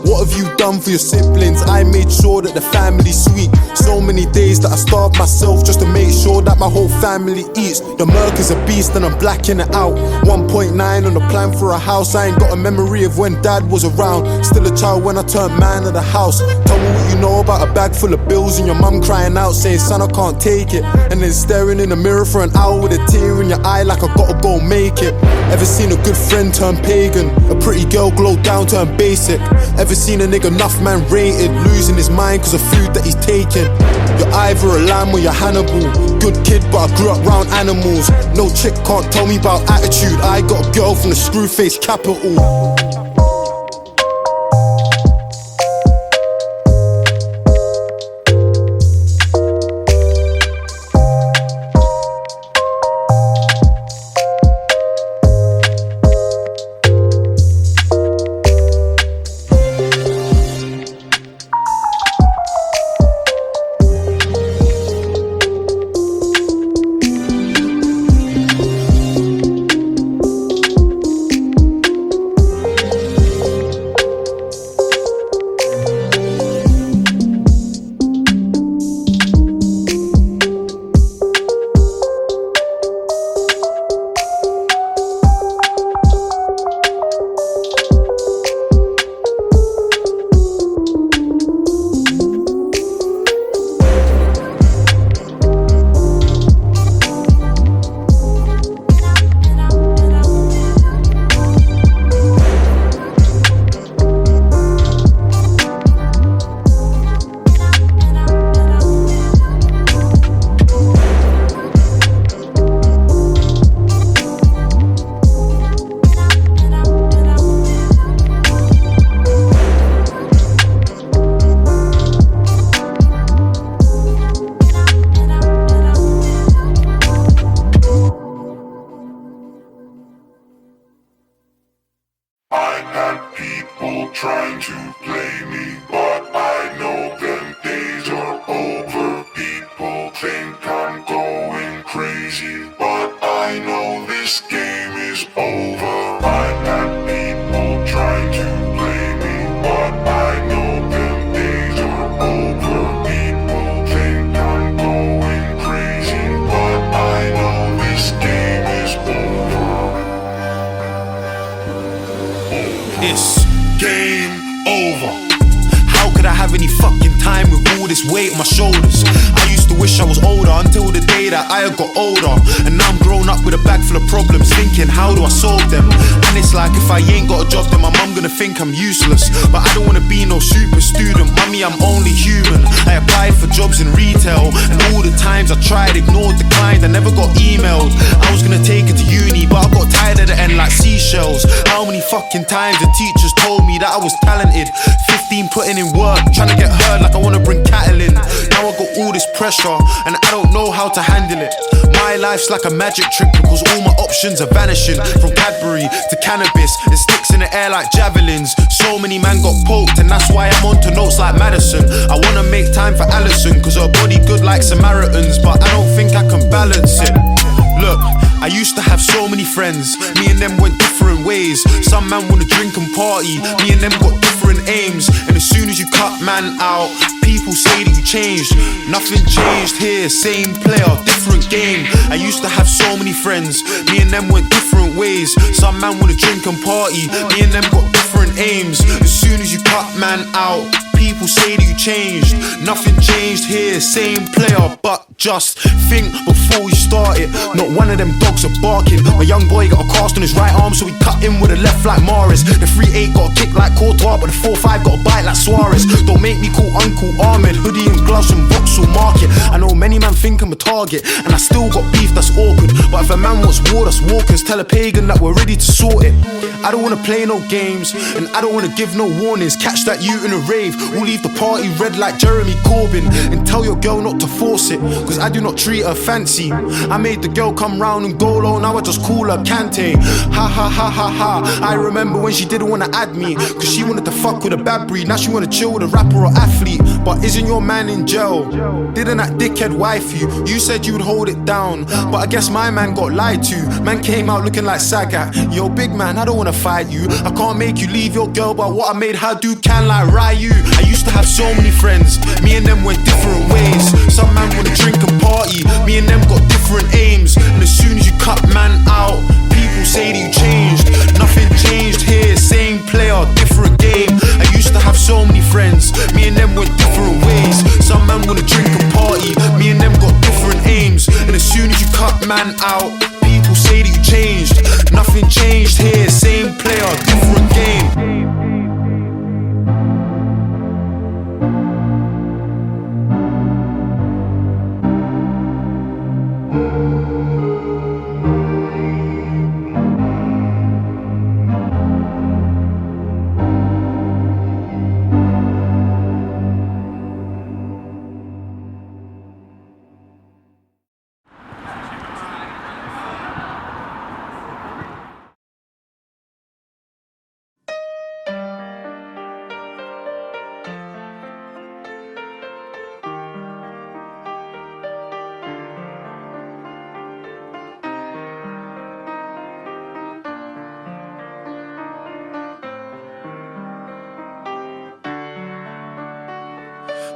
S1: What have you done for your siblings? I made sure that the family's sweet. So many days that I starved myself just to make sure that my whole family eats. The murk is a beast and I'm blacking it out. 1.9 on the plan for a house. I ain't got a memory of when dad was around. Still a child when I turned man of the house. Tell me what you know about a bag full of bills and your mum crying out saying, son, I can't take it. And then staring in the mirror for an hour with a tear in your eye like I gotta go make it. Ever seen a good friend turn pagan? A pretty girl glow down, turn basic? Ever seen a nigga enough man rated, losing his mind cause of food that he's taking? You're either a lamb or you're Hannibal. Good kid but I grew up round animals. No chick can't tell me about attitude. I got a girl from the screw-face capital.
S6: Trying to play me, but I know them days are over. People think I'm going crazy, but I know this game is over. I've had people trying to play me, but I know them days are over. People think I'm going crazy, but I know this game is over.
S1: It's game over. How could I have any fucking time with all this weight on my shoulders? I used to wish I was older until the day that I got older. And now I'm grown up with a bag full of problems, thinking how do I solve them? And it's like if I ain't got a job then my mum gonna think I'm useless. But I don't wanna be no super student, mummy, I'm only human. I applied for jobs in retail, and all the times I tried, ignored, declined, I never got emailed. I was gonna take it to uni, but I got tired at the end like seashells. How many fucking times the teachers told me that I was talented? 15 putting in work, trying to get heard like I wanna bring cattle in. Now I got all this pressure and I don't know how to handle it. My life's like a magic trick because all my options are vanishing. From Cadbury to cannabis, it sticks in the air like javelins. So many man got poked and that's why I'm onto notes like Madison. I wanna make time for Allison cause her body good like Samaritans, but I don't think I can balance it. Look, I used to have so many friends, me and them went different ways. Some man wanna drink and party, me and them got different aims. And as soon as you cut man out, people say that you changed. Nothing changed here, same player, different game. I used to have so many friends, me and them went different ways. Some man wanna drink and party, me and them got different aims. As soon as you cut man out, people say that you changed. Nothing changed here, same player, but just think before you start it. Not one of them dogs are barking. My young boy got a cast on his right arm, so he cut in with a left like Morris. The 3-8 got a kick like Courtois, but the 4-5 got a bite like Suarez. Don't make me call Uncle Ahmed, hoodie and gloves from Vauxhall Market. I know many man think I'm a target, and I still got beef that's awkward. But if a man wants war, that's walkers. Tell a pagan that we're ready to sort it. I don't wanna play no games, and I don't wanna give no warnings. Catch that you in a rave, We'll leave the party red like Jeremy Corbyn. And tell your girl not to force it, cause I do not treat her fancy. I made the girl come round and go low, now I just call her Kante. Ha ha ha ha ha. I remember when she didn't wanna add me, cause she wanted to fuck with a bad breed. Now she wanna chill with a rapper or athlete. But isn't your man in jail? Didn't that dickhead wife you? You said you'd hold it down, but I guess my man got lied to. Man came out looking like Sagat. Yo, big man, I don't wanna fight you. I can't make you leave your girl, but what I made her do can like Ryu. I used to have so many friends, me and them went different ways. Some man wanna drink and party, me and them got different aims. And as soon as you cut man out, people say that you changed. Nothing changed here, same player, different game. I used to have so many friends, me and them went different ways. Some man wanna drink and party, me and them got different aims. And as soon as you cut man out, people say that you changed. Nothing changed here, same player, different game.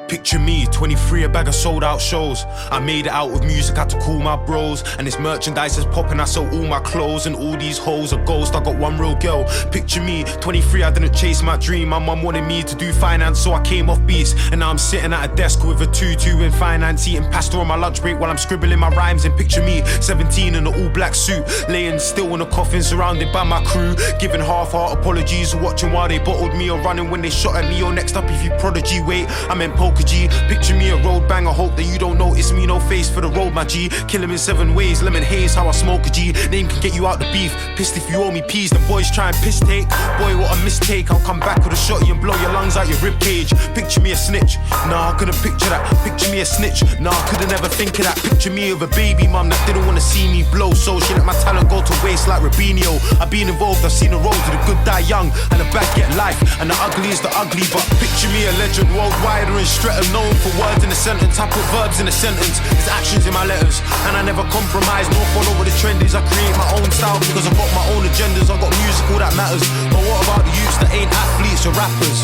S1: Picture me, 23, a bag of sold out shows. I made it out with music, had to call my bros. And this merchandise is popping, I sell all my clothes. And all these hoes are ghosts, I got one real girl. Picture me, 23, I didn't chase my dream. My mum wanted me to do finance, so I came off beats. And now I'm sitting at a desk with a tutu in finance, eating pasta on my lunch break while I'm scribbling my rhymes. And picture me, 17 in an all black suit, laying still in a coffin surrounded by my crew, giving half-heart apologies, watching while they bottled me or running when they shot at me. Or next up if you prodigy, wait, I meant Poker G. Picture me a road banger, hope that you don't notice me, no face for the road, my G. Kill him in 7 ways, lemon haze, how I smoke a G. Name can get you out the beef, pissed if you owe me peas. The boys try and piss take, boy what a mistake. I'll come back with a shotty and blow your lungs out your rib cage. Picture me a snitch, nah I couldn't picture that. Picture me a snitch, nah I couldn't ever think of that. Picture me with a baby mum that didn't want to see me blow, so she let my talent go to waste like Rubinho. I've been involved, I've seen the road to the good die young, and the bad get life, and the ugly is the ugly. But picture me a legend worldwide or in Streatham, known for words in a sentence. I put verbs in a sentence, there's actions in my letters, and I never compromise nor follow what the trend is. I create my own style because I've got my own agendas. I've got music, all that matters. But what about the youths that ain't athletes or rappers?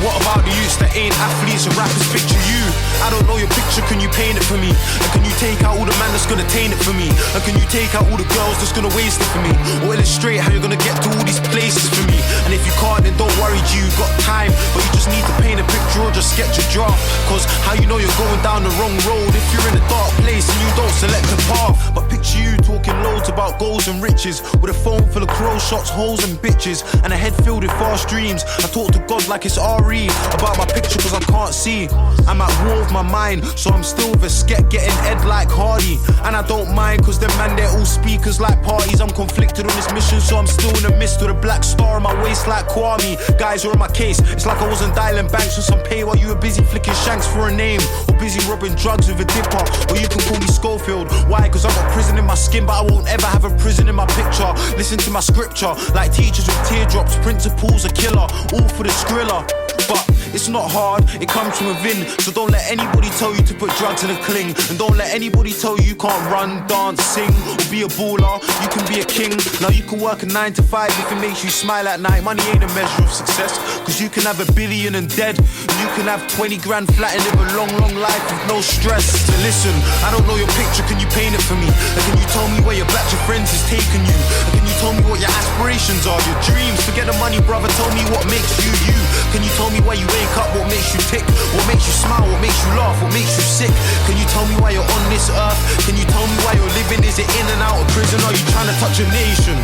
S1: What about the youths that ain't athletes or rappers? Picture you, I don't know your picture, can you paint it for me? And can you take out all the man that's gonna taint it for me? And can you take out all the girls that's gonna waste it for me? Or illustrate how you're gonna get to all these places for me? And if you can't, then don't worry G, you got time. But you just need to paint a picture or just sketch a draft. Cause how you know you're going down the wrong road if you're in a dark place and you don't select a path? But picture you talking loads about goals and riches, with a phone full of crow shots, hoes and bitches, and a head filled with fast dreams. I talk to God like it's RE about my picture cause I can't see. I'm at war with my mind, so I'm still with a sket getting Ed like Hardy. And I don't mind cause them man they're all speakers like parties. I'm conflicted on this mission, so I'm still in the midst with a black star on my waist like Kwame. Guys are on my case, it's like I wasn't dialing banks with some pay while you were busy flicking shanks for a name, or busy robbing drugs with a dipper. Or you can call me Schofield. Why? Cause I've got prison in my skin, but I won't ever have a prison in my picture. Listen to my scripture, like teachers with teardrops. Principles a killer, all for the skrilla. But it's not hard, it comes from within. So don't let anybody tell you to put drugs in a cling. And don't let anybody tell you you can't run, dance, sing, or be a baller. You can be a king. Now you can work a 9 to 5 if it makes you smile at night. Money ain't a measure of success, cause you can have $1 billion and dead. You can have 20 grand flat and live a long, long life with no stress. So listen, I don't know your picture, can you paint it for me? And can you tell me where your batch of friends is taking you? And can you tell me what your aspirations are, your dreams? Forget the money, brother, tell me what makes you you. Can you tell me why you wake up, what makes you tick? What makes you smile, what makes you laugh, what makes you sick? Can you tell me why you're on this earth? Can you tell me why you're living? Is it in and out of prison? Are you trying trying to touch a nation?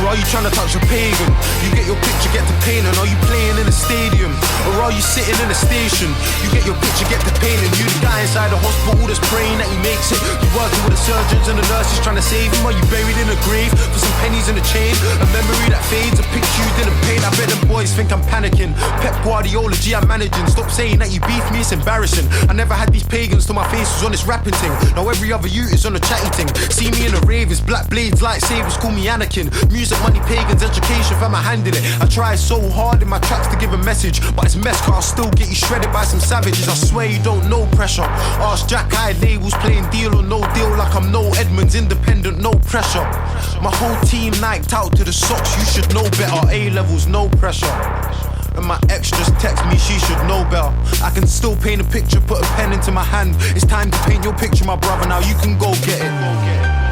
S1: Or are you trying to touch a pagan? You get your picture, get to painting. Are you playing in a stadium? Or are you sitting in a station? You get your picture, get to painting. You the guy inside the hospital that's praying that he makes it. You working with the surgeons and the nurses trying to save him. Are you buried in a grave for some pennies in a chain? A memory that fades, a picture you didn't paint. I bet them boys think I'm panicking. Pep Guardiola, G, I'm managing. Stop saying that you beef me, it's embarrassing. I never had these pagans till my face was on this rapping thing. Now every other youth is on a chatty thing. See me in a rave, it's black blades, lightsabers, call me Anakin. Music, money, pagans, education, fam, I handed it. I try so hard in my tracks to give a message, but it's mess, cause I'll still get you shredded by some savages. I swear you don't know pressure. Ask Jack, I labels, playing deal or no deal, like I'm no Edmonds, independent, no pressure. My whole team niked out to the socks, you should know better. A-levels, no pressure. And my ex just text me, she should know better. I can still paint a picture, put a pen into my hand. It's time to paint your picture, my brother, now you can go get it.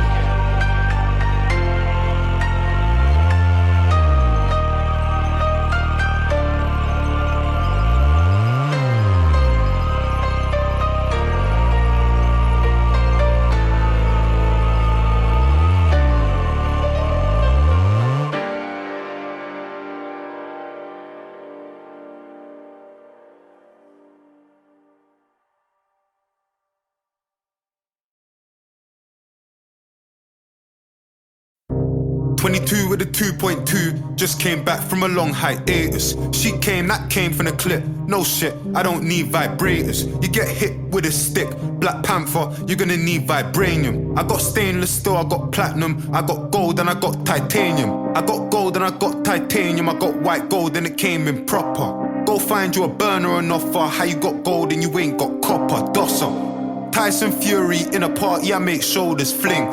S1: 22 with a 2.2, just came back from a long hiatus. She came, that came from the clip. No shit, I don't need vibrators. You get hit with a stick, Black Panther, you're gonna need vibranium. I got stainless steel, I got platinum, I got gold and I got titanium. I got gold and I got titanium, I got white gold and it came in proper. Go find you a burner and offer, how you got gold and you ain't got copper, dosser. Tyson Fury in a party, I make shoulders fling.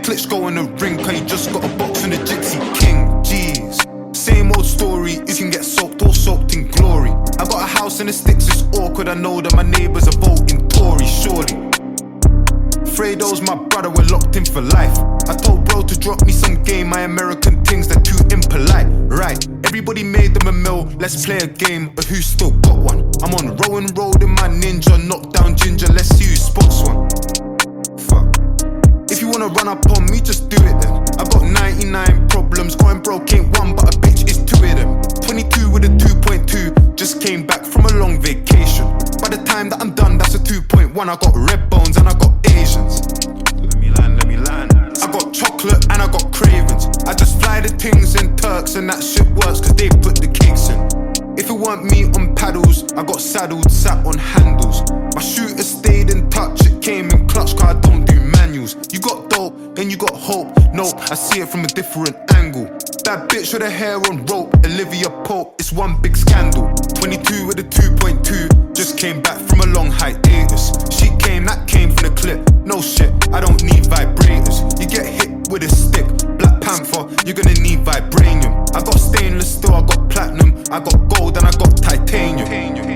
S1: Klitsch go in the ring, cause you just got a box from the Gypsy King. Jeez, same old story, you can get soaked or soaked in glory. I got a house in the sticks, it's awkward, I know that my neighbours are voting Tory, surely. Fredo's my brother, we're locked in for life. I told bro to drop me some game, my American things, they're too impolite. Right, everybody made them a mill, let's play a game of who still got one. I'm on Rowan Road in my Ninja, knock down Ginger, let's see who spots one. Fuck. If you wanna run up on me, just do it then. I got 99 problems, going broke ain't one, but a bitch is two of them. 22 with a 2.2, just came back from a long vacation. By the time that I'm done, that's a 2.1. I got red bones and I got Asians. Let me land. I got chocolate and I got cravings. I just fly the things in Turks and that shit works cause they put the cakes in. If it weren't me on paddles, I got saddled, sat on handles. My shooter stayed in touch, it came in clutch cause I don't do manuals. You got dope, then you got hope. Nope, I see it from a different angle. That bitch with her hair on rope, Olivia Pope, it's one big scandal. 22 with a 2.2, just came back from a long hiatus. She came, that came from the clip. No shit, I don't need vibrators. You get hit with a stick, Black Panther, you're gonna need vibranium. I got stainless steel, I got platinum, I got gold and I got titanium.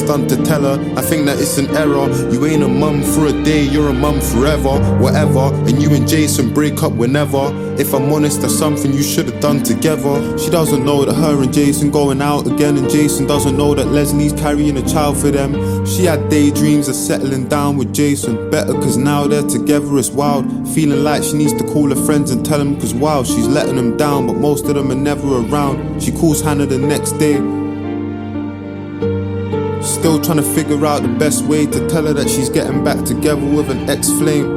S1: stunt to tell her. I think that it's an error. You ain't a mum for a day, you're a mum forever. Whatever, and you and Jason break up whenever. If I'm honest, that's something you should have done together. She doesn't know that her and Jason going out again, and Jason doesn't know that Leslie's carrying a child for them. She had daydreams of settling down with Jason. Better cause now they're together, it's wild. Feeling like she needs to call her friends and tell them cause wow, she's letting them down, but most of them are never around. She calls Hannah the next day, still trying to figure out the best way to tell her that she's getting back together with an ex-flame.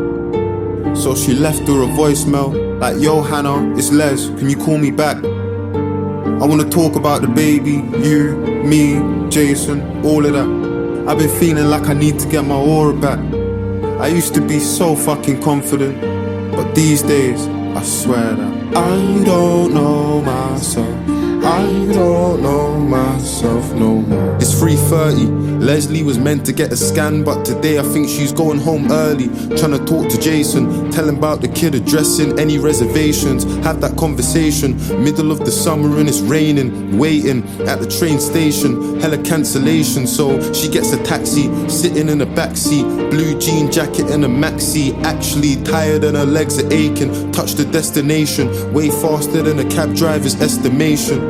S1: So she left her a voicemail like, yo Hannah, it's Les, can you call me back? I wanna talk about the baby, you, me, Jason, all of that. I've been feeling like I need to get my aura back. I used to be so fucking confident, but these days, I swear that I don't know myself. I don't know myself no more. It's 3:30. Leslie was meant to get a scan, but today I think she's going home early. Trying to talk to Jason, tell him about the kid addressing any reservations. Have that conversation. Middle of the summer and it's raining. Waiting at the train station. Hella cancellation, so she gets a taxi. Sitting in the backseat. Blue jean jacket and a maxi. Actually tired and her legs are aching. Touch the destination. Way faster than a cab driver's estimation.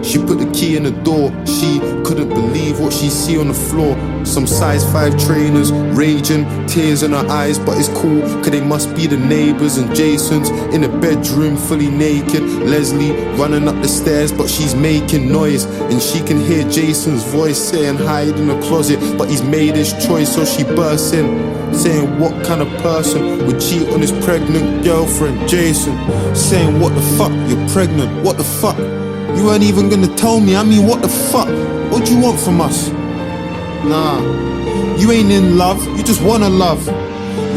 S1: She put the key in the door. She couldn't believe what she see on the floor. Some size 5 trainers, raging, tears in her eyes, but it's cool, cause they must be the neighbours. And Jason's in a bedroom fully naked. Leslie running up the stairs, but she's making noise. And she can hear Jason's voice saying hide in the closet, but he's made his choice, so she bursts in, saying what kind of person would cheat on his pregnant girlfriend? Jason, saying what the fuck, you're pregnant, what the fuck? You weren't even gonna tell me, I mean what the fuck? What do you want from us? Nah, you ain't in love, you just wanna love.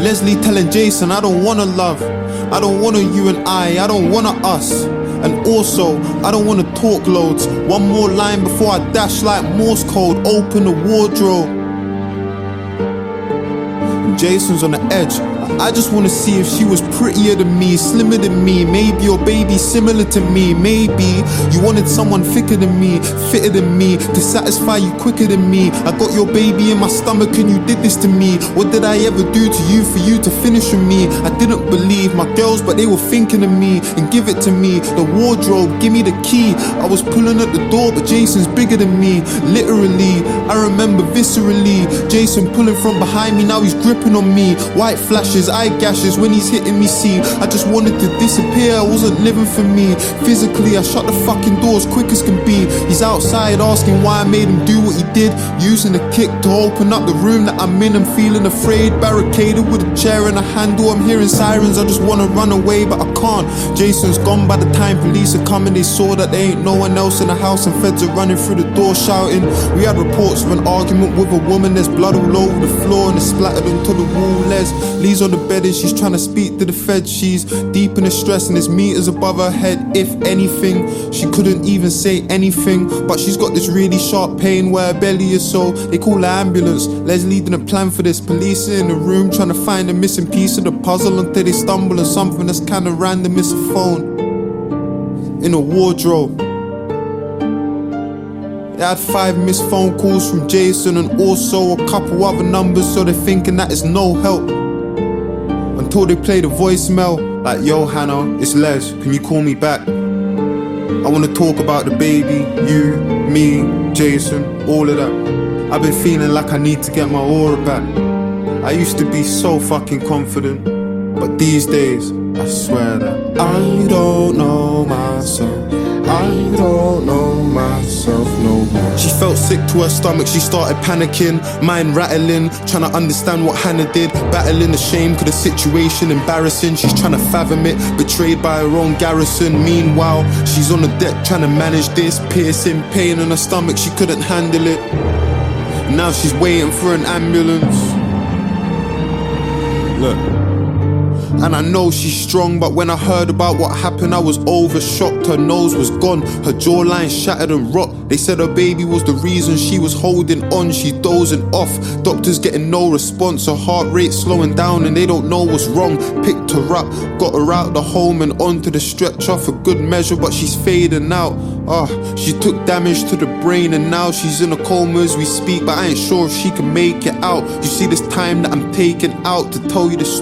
S1: Leslie telling Jason, I don't wanna love. I don't wanna you and I don't wanna us. And also, I don't wanna talk loads. One more line before I dash like Morse code. Open the wardrobe. And Jason's on the edge. I just wanna see if she was prettier than me, slimmer than me, maybe your baby similar to me, maybe you wanted someone thicker than me, fitter than me, to satisfy you quicker than me. I got your baby in my stomach and you did this to me. What did I ever do to you for you to finish with me? I didn't believe my girls, but they were thinking of me. And give it to me, the wardrobe, give me the key. I was pulling at the door, but Jason's bigger than me, literally. I remember viscerally, Jason pulling from behind me, now he's gripping on me. White flashes, eye gashes when he's hitting me, see. I just wanted to disappear, I wasn't living for me. Physically, I shut the fucking doors quick as can be. He's outside asking why I made him do what he did, using a kick to open up the room that I'm in. I'm feeling afraid, barricaded with a chair and a handle. I'm hearing sirens, I just wanna run away, but I can't. Jason's gone by the time police are coming. They saw that there ain't no one else in the house, and feds are running through the door shouting. We had reports of an argument with a woman. There's blood all over the floor and it's splattered onto the wall. Leslie's on the bed and she's trying to speak to the feds. She's deep in the stress and there's meters above her head. If anything, she couldn't even say anything, but she's got this really sharp pain where her belly is, so they call the ambulance. Leslie didn't plan for this. Police are in the room trying to find a missing piece of the puzzle until they stumble on something that's kinda random. It's a phone in a wardrobe. They had 5 missed phone calls from Jason and also a couple other numbers, so they're thinking that it's no help. Until they play the voicemail, like, yo Hannah, it's Les, can you call me back? I wanna talk about the baby, you, me, Jason, all of that. I've been feeling like I need to get my aura back. I used to be so fucking confident, but these days, I swear that I don't know myself. I don't know myself no more. She felt sick to her stomach, she started panicking, mind rattling, trying to understand what Hannah did, battling the shame cause the situation embarrassing. She's trying to fathom it, betrayed by her own garrison. Meanwhile, she's on the deck trying to manage this piercing pain in her stomach, she couldn't handle it. Now she's waiting for an ambulance. Look, And I know she's strong, but when I heard about what happened, I was overshocked. Her nose was gone, her jawline shattered and rocked. They said her baby was the reason she was holding on. She dozing off, doctors getting no response. Her heart rate slowing down and they don't know what's wrong. Picked her up, got her out the home and onto the stretcher for good measure, but she's fading out. She took damage to the brain and now she's in a coma as we speak, but I ain't sure if she can make it out. You see this time that I'm taking out to tell you the story.